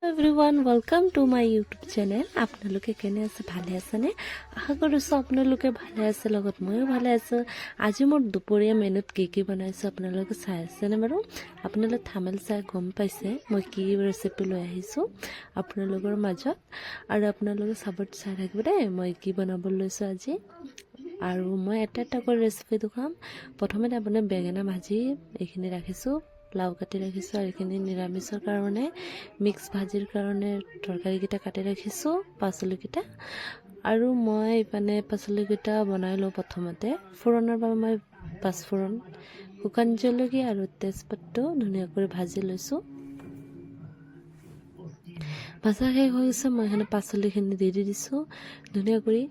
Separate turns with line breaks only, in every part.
Everyone welcome to my YouTube channel. আপোনালোকে কেনে আছে? ভালে আছেনে? আশা কৰিছোঁ আপোনালোকে ভালে আছে, লগত ময়ো ভালে আছোঁ। আজি মোৰ দুপৰীয়া মেনুত কি বনাইছোঁ আপোনালোকে চাই আছেনে বাৰু? আপোনালোকে থামেল চাই গম পাইছে মই কি ৰেচিপি লৈ আহিছোঁ আপোনালোকৰ মাজত, আৰু আপোনালোকে চাবত চাই থাকিব দেই মই কি বনাব লৈছোঁ আজি। আৰু মই এটা কৰি ৰেচিপিটো খাম। প্ৰথমতে আপোনাৰ বেঙেনা ভাজি এইখিনি ৰাখিছোঁ, লাও কাটি ৰাখিছোঁ, আৰু এইখিনি নিৰামিষৰ কাৰণে মিক্স ভাজিৰ কাৰণে তৰকাৰীকেইটা কাটি ৰাখিছোঁ, পাচলিকেইটা। আৰু মই মানে পাচলিকেইটা বনাই লওঁ। প্ৰথমতে ফোৰণৰ বাবে মই পাঁচফোৰণ, শুকান জলকীয়া আৰু তেজপাতটো ধুনীয়াকৈ ভাজি লৈছোঁ। ভাজা শেষ হৈ গৈছে, মই এখানে পাচলিখিনি দি দিছোঁ ধুনীয়াকৈ।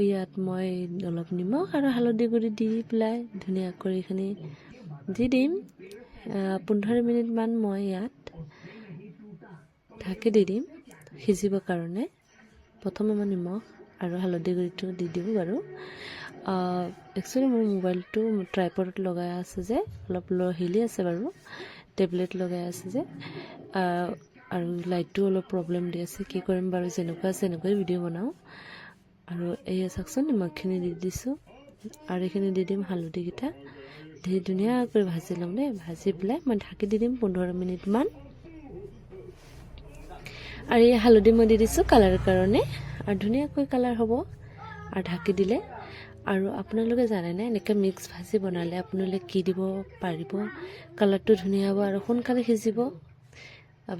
ইয়াত মই অলপ নিমখ আৰু হালধি গুড়ি দি পেলাই ধুনীয়াকৈ এইখিনি দি দিম। 15 মিনিটমান মই ইয়াত ঢাকি দি দিম সিজিবৰ কাৰণে। প্ৰথমে মই নিমখ আৰু হালধি গুড়িটো দি দিওঁ বাৰু। একচুৱেলি মোৰ মোবাইলটো ট্ৰাইপডত লগাই আছে যে অলপ হিলি আছে বাৰু, টেবলেট লগাই আছে যে, আৰু লাইটটো অলপ প্ৰব্লেম দি আছে। কি কৰিম বাৰু, যেনেকুৱা আছে এনেকুৱাই ভিডিঅ' বনাওঁ। আৰু এয়া চাওকচোন, নিমখখিনি দি দিছোঁ, আৰু এইখিনি দি দিম হালধিকেইটা দি ধুনীয়াকৈ ভাজি ল'ম দেই। ভাজি পেলাই মই ঢাকি দি দিম 15 মিনিটমান। আৰু এই হালধি মই দি দিছোঁ কালাৰৰ কাৰণে, আৰু ধুনীয়াকৈ কালাৰ হ'ব আৰু ঢাকি দিলে। আৰু আপোনালোকে জানেনে এনেকৈ মিক্স ভাজি বনালে আপোনালোকে কি দিব পাৰিব, কালাৰটো ধুনীয়া হ'ব আৰু সোনকালে সিজিব।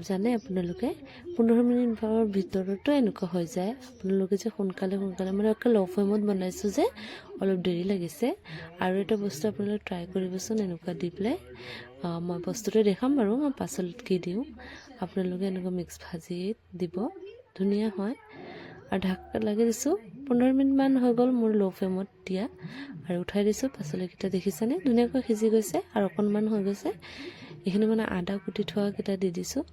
জানে আপোনালোকে 15 মিনিটৰ ভিতৰতো এনেকুৱা হৈ যায়। আপোনালোকে যে সোনকালে মানে ল' ফ্লেমত বনাইছোঁ যে অলপ দেৰি লাগিছে। আৰু এটা বস্তু আপোনালোকে ট্ৰাই কৰিবচোন এনেকুৱা দি পেলাই। মই বস্তুটো দেখাম বাৰু মই পাচলিত কি দিওঁ। আপোনালোকে এনেকুৱা মিক্স ভাজি দিব, ধুনীয়া হয়। আৰু ঢাকা লাগি দিছোঁ। 15 মিনিটমান হৈ গ'ল মোৰ ল' ফ্লেমত দিয়া, আৰু উঠাই দিছোঁ। পাচলিকেইটা দেখিছেনে ধুনীয়াকৈ সিজি গৈছে আৰু অকণমান হৈ গৈছে। এইখিনি মানে আদা কুটি থোৱাকেইটা দি দিছোঁ।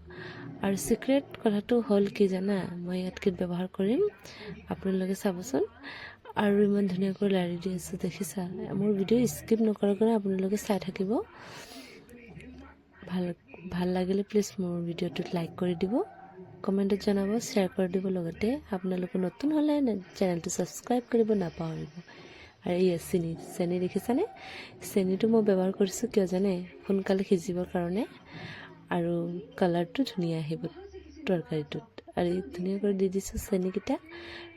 আৰু চিক্ৰেট কথাটো হ'ল কি জানা, মই ইয়াত কি ব্যৱহাৰ কৰিম আপোনালোকে চাবচোন। আৰু ইমান ধুনীয়াকৈ লাৰি দি আছোঁ, দেখিছা? মোৰ ভিডিঅ' স্কিপ নকৰাকৈ আপোনালোকে চাই থাকিব। ভাল লাগিলে প্লিজ মোৰ ভিডিঅ'টোত লাইক কৰি দিব, কমেণ্টত জনাব, শ্বেয়াৰ কৰি দিব। লগতে আপোনালোকে নতুন হ'লে চেনেলটো ছাবস্ক্ৰাইব কৰিব নাপাহৰিব। আৰু এই চেনি দেখিছানে? চেনিটো মই ব্যৱহাৰ কৰিছোঁ কিয় জানে? সোনকালে সিজিবৰ কাৰণে, আৰু কালাৰটো ধুনীয়া আহিব তৰকাৰীটোত। আৰু ধুনীয়াকৈ দি দিছোঁ চেনিকেইটা।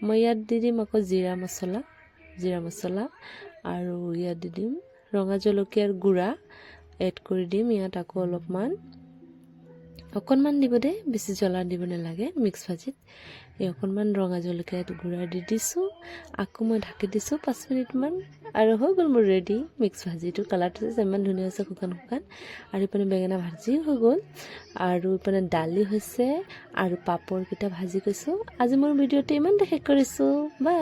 মই ইয়াত দি দিম আকৌ জিৰা মছলা, আৰু ইয়াত দি দিম ৰঙা জলকীয়াৰ গুড়া এড কৰি দিম। ইয়াত আকৌ অকণমান দিব দেই, বেছি জ্বলা দিব নালাগে মিক্স ভাজিত। এই অকণমান ৰঙা জলকীয়া গুড়া দি দিছোঁ। আকৌ মই ঢাকি দিছোঁ 5 মিনিটমান, আৰু হৈ গ'ল মোৰ ৰেডি মিক্স ভাজিটো। কালাৰটো যে ইমান ধুনীয়া হৈছে, শুকান। আৰু ইপিনে বেঙেনা ভাজিও হৈ গ'ল, আৰু ইপিনে দালি হৈছে, আৰু পাপৰকেইটা ভাজি কৈছোঁ। আজি মোৰ ভিডিঅ'টো ইমানতে শেষ কৰিছোঁ। বাই।